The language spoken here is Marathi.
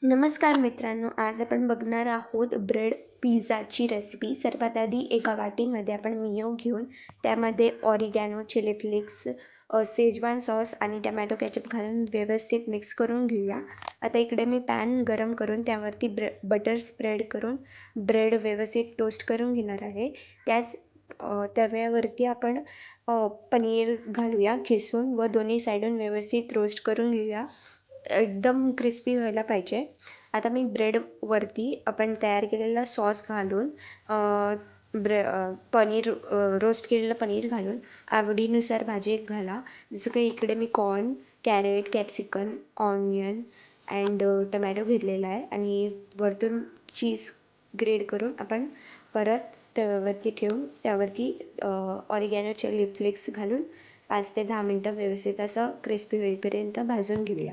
नमस्कार मित्रांनो, आज आपण बघणार आहोत ब्रेड पिझ्झाची रेसिपी. सर्वात आधी एका वाटीमध्ये आपण मिओ घेऊन त्यामध्ये oregano, chilli flakes, Schezwan sauce आणि टमॅटो केचप घालून व्यवस्थित मिक्स करून घेऊया. आता इकडे मी पॅन गरम करून त्यावरती बटर स्प्रेड करून ब्रेड व्यवस्थित टोस्ट करून घेणार आहे. त्याच तव्यावरती आपण पनीर घालूया खिसून व दोन्ही साईडून व्यवस्थित रोस्ट करून घेऊया. एकदम क्रिस्पी व्हायला पाहिजे. आता मी ब्रेडवरती आपण तयार केलेला सॉस घालून पनीर रोस्ट केलेलं पनीर घालून आवडीनुसार भाजी घाला. जसं काही इकडे मी corn, carrot, capsicum, onion and tomato घेतलेला आहे आणि वरतून चीज ग्रेड करून आपण परत तव्यावरती ठेवून त्यावरती ऑरिगॅनो चिली फ्लेक्स घालून 5 ते 10 मिनटं व्यवस्थित असं क्रिस्पी होईपर्यंत भाजून घेऊया.